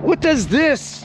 What does this,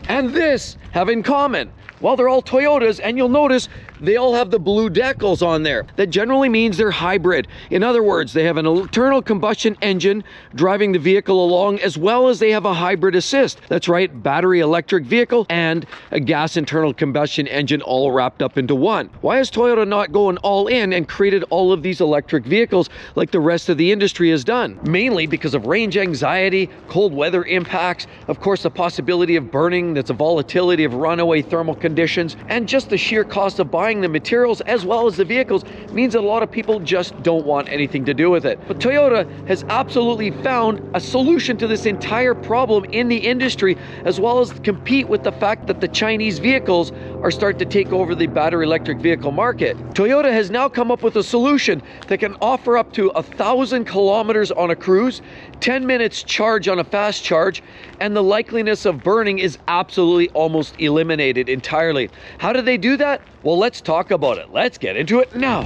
and this have in common? Well, they're all Toyotas, and you'll notice they all have the blue decals on there. That generally means they're hybrid. In other words, they have an internal combustion engine driving the vehicle along, as well as they have a hybrid assist. That's right, battery electric vehicle and a gas internal combustion engine all wrapped up into one. Why is Toyota not going all in and created all of these electric vehicles like the rest of the industry has done? Mainly because of range anxiety, cold weather impacts, of course the possibility of burning, that's a volatility of runaway thermal conditions, and just the sheer cost of buying the materials as well as the vehicles means that a lot of people just don't want anything to do with it. But Toyota has absolutely found a solution to this entire problem in the industry, as well as compete with the fact that the Chinese vehicles are starting to take over the battery electric vehicle market. Toyota has now come up with a solution that can offer up to 1,000 kilometers on a cruise, 10 minutes charge on a fast charge, and the likeliness of burning is absolutely almost eliminated entirely. How do they do that? Well, let's talk about it. Let's get into it now.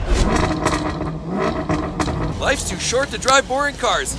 Life's too short to drive boring cars.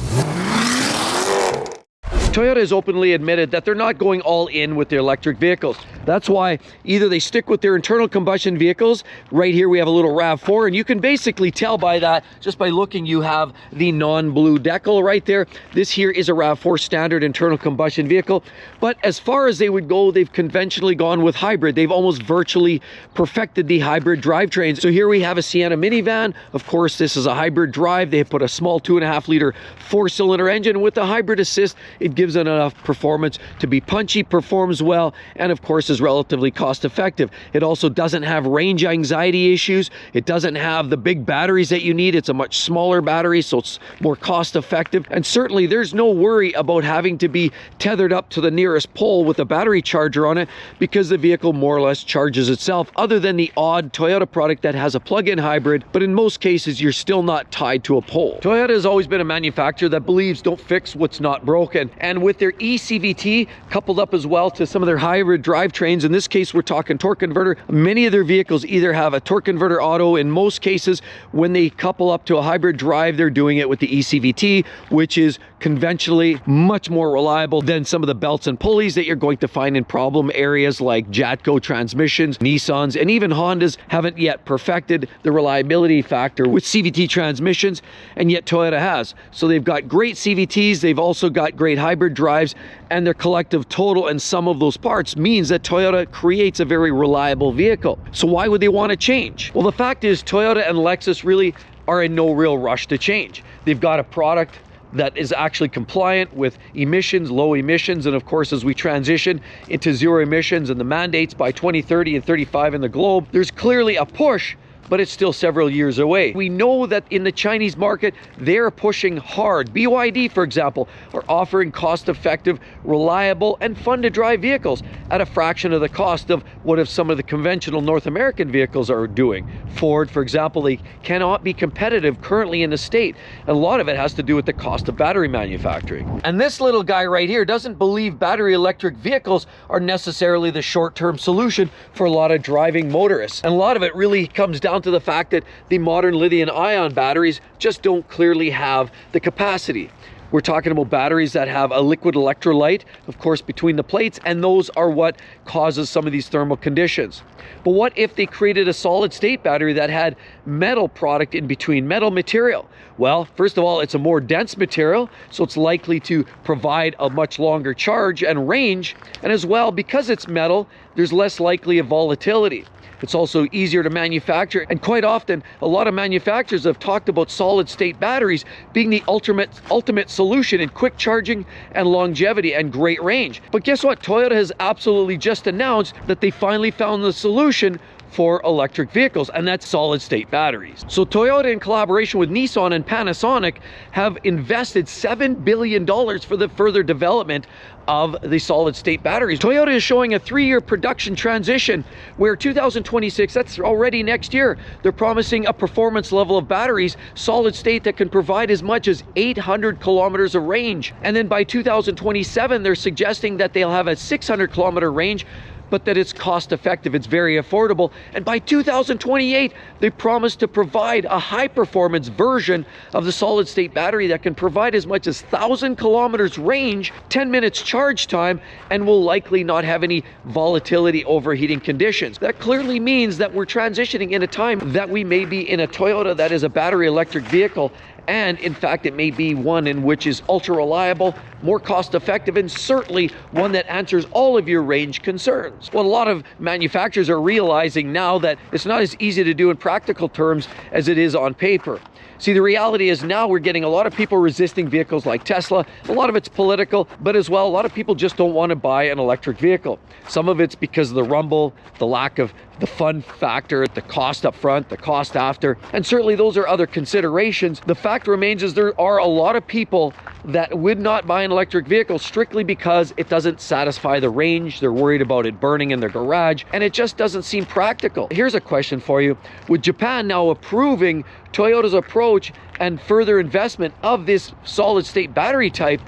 Toyota has openly admitted that they're not going all in with their electric vehicles. That's why either they stick with their internal combustion vehicles. Right here we have a little RAV4, and you can basically tell by that, just by looking, you have the non-blue decal right there. This here is a RAV4 standard internal combustion vehicle. But as far as they would go, they've conventionally gone with hybrid. They've almost virtually perfected the hybrid drivetrain. So here we have a Sienna minivan. Of course, this is a hybrid drive. They have put a small 2.5 liter 4-cylinder engine with the hybrid assist. It gives it enough performance to be punchy, performs well, and of course is relatively cost effective. It also doesn't have range anxiety issues. It doesn't have the big batteries that you need. It's a much smaller battery, so it's more cost effective. And certainly there's no worry about having to be tethered up to the nearest pole with a battery charger on it, because the vehicle more or less charges itself, other than the odd Toyota product that has a plug-in hybrid. But in most cases, you're still not tied to a pole. Toyota has always been a manufacturer that believes don't fix what's not broken. And with their eCVT coupled up as well to some of their hybrid drivetrains, in this case we're talking torque converter, many of their vehicles either have a torque converter auto. In most cases, when they couple up to a hybrid drive, they're doing it with the eCVT, which is conventionally much more reliable than some of the belts and pulleys that you're going to find in problem areas like Jatco transmissions. Nissans and even Hondas haven't yet perfected the reliability factor with CVT transmissions, and yet Toyota has. So they've got great CVTs, they've also got great hybrid drives, and their collective total and sum of those parts means that Toyota creates a very reliable vehicle. So why would they want to change? Well, the fact is Toyota and Lexus really are in no real rush to change. They've got a product that is actually compliant with emissions, low emissions, and of course as we transition into zero emissions and the mandates by 2030 and 35 in the globe, there's clearly a push, but it's still several years away. We know that in the Chinese market, they're pushing hard. BYD, for example, are offering cost-effective, reliable, and fun-to-drive vehicles at a fraction of the cost of what if some of the conventional North American vehicles are doing. Ford, for example, they cannot be competitive currently in the state. And a lot of it has to do with the cost of battery manufacturing. And this little guy right here doesn't believe battery electric vehicles are necessarily the short-term solution for a lot of driving motorists. And a lot of it really comes down to the fact that the modern lithium-ion batteries just don't clearly have the capacity. We're talking about batteries that have a liquid electrolyte, of course, between the plates, and those are what causes some of these thermal conditions. But what if they created a solid-state battery that had metal product in between, metal material? Well, first of all, it's a more dense material, so it's likely to provide a much longer charge and range, and as well, because it's metal, there's less likely of volatility. It's also easier to manufacture, and quite often a lot of manufacturers have talked about solid state batteries being the ultimate solution in quick charging and longevity and great range. But guess what? Toyota has absolutely just announced that they finally found the solution for electric vehicles, and that's solid state batteries. So Toyota, in collaboration with Nissan and Panasonic, have invested $7 billion for the further development of the solid state batteries. Toyota is showing a 3-year production transition where 2026, that's already next year, they're promising a performance level of batteries, solid state, that can provide as much as 800 kilometers of range. And then by 2027, they're suggesting that they'll have a 600 kilometer range but that it's cost effective, it's very affordable, and by 2028, they promise to provide a high performance version of the solid state battery that can provide as much as 1,000 kilometers range, 10 minutes charge time, and will likely not have any volatility overheating conditions. That clearly means that we're transitioning in a time that we may be in a Toyota that is a battery electric vehicle, and in fact it may be one in which is ultra reliable, more cost effective, and certainly one that answers all of your range concerns. Well, a lot of manufacturers are realizing now that it's not as easy to do in practical terms as it is on paper. See, the reality is now we're getting a lot of people resisting vehicles like Tesla. A lot of it's political, but as well, a lot of people just don't want to buy an electric vehicle. Some of it's because of the rumble, the lack of the fun factor, the cost up front, the cost after, and certainly those are other considerations. The fact remains is there are a lot of people that would not buy an electric vehicle strictly because it doesn't satisfy the range. They're worried about it burning in their garage, and it just doesn't seem practical. Here's a question for you. With Japan now approving Toyota's approach and further investment of this solid state battery type,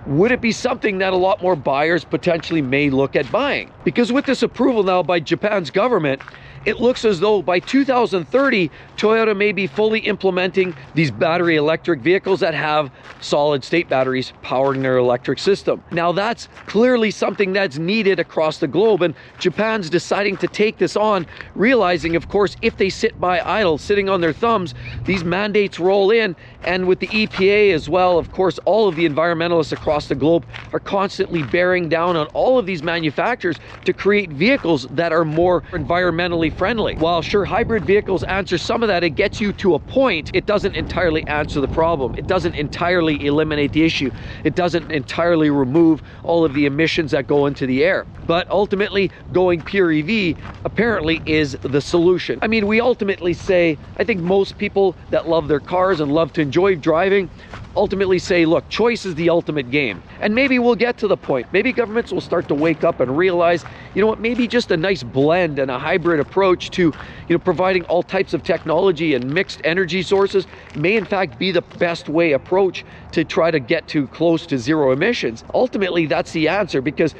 would it be something that a lot more buyers potentially may look at buying? Because with this approval now by Japan's government, it looks as though by 2030, Toyota may be fully implementing these battery electric vehicles that have solid state batteries powering their electric system. Now that's clearly something that's needed across the globe, and Japan's deciding to take this on, realizing of course if they sit by idle, sitting on their thumbs, these mandates roll in, and with the EPA as well, of course all of the environmentalists across the globe are constantly bearing down on all of these manufacturers to create vehicles that are more environmentally friendly. While sure, hybrid vehicles answer some of that, it gets you to a point, it doesn't entirely answer the problem. It doesn't entirely eliminate the issue. It doesn't entirely remove all of the emissions that go into the air. But ultimately, going pure EV apparently is the solution. I mean, we ultimately say, I think most people that love their cars and love to enjoy driving ultimately say, look, choice is the ultimate game. And maybe we'll get to the point. Maybe governments will start to wake up and realize, you know what, maybe just a nice blend and a hybrid approach to, providing all types of technology and mixed energy sources may in fact be the best way approach to try to get to close to zero emissions. Ultimately, that's the answer, because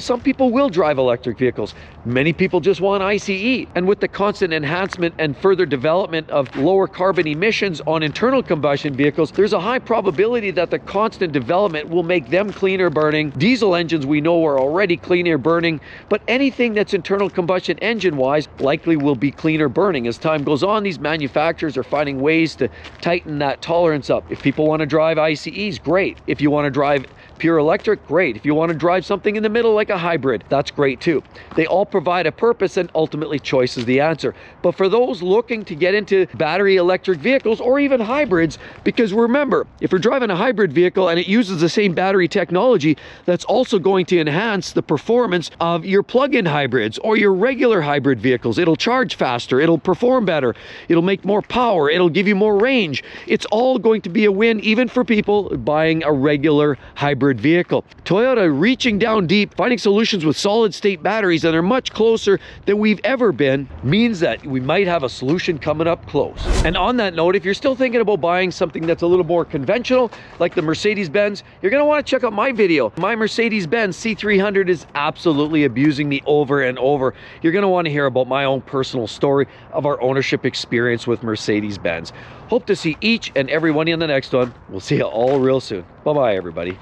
some people will drive electric vehicles. Many people just want ICE. And with the constant enhancement and further development of lower carbon emissions on internal combustion vehicles, there's a high probability that the constant development will make them cleaner burning. Diesel engines we know are already cleaner burning, but anything that's internal combustion engine wise likely will be cleaner burning. As time goes on, these manufacturers are finding ways to tighten that tolerance up. If people want to drive ICEs, great. If you want to drive pure electric, great. If you want to drive something in the middle like a hybrid, that's great too. They all provide a purpose, and ultimately choice is the answer. But for those looking to get into battery electric vehicles or even hybrids, because remember, if you're driving a hybrid vehicle and it uses the same battery technology, that's also going to enhance the performance of your plug-in hybrids or your regular hybrid vehicles. It'll charge faster, it'll perform better, it'll make more power, it'll give you more range. It's all going to be a win, even for people buying a regular hybrid vehicle. Toyota reaching down deep, finding solutions with solid state batteries that are much closer than we've ever been, means that we might have a solution coming up close. And on that note, if you're still thinking about buying something that's a little more conventional, like the Mercedes-Benz, you're going to want to check out my video. My Mercedes-Benz C300 is absolutely abusing me over and over. You're going to want to hear about my own personal story of our ownership experience with Mercedes-Benz. Hope to see each and every one in the next one. We'll see you all real soon. Bye-bye, everybody.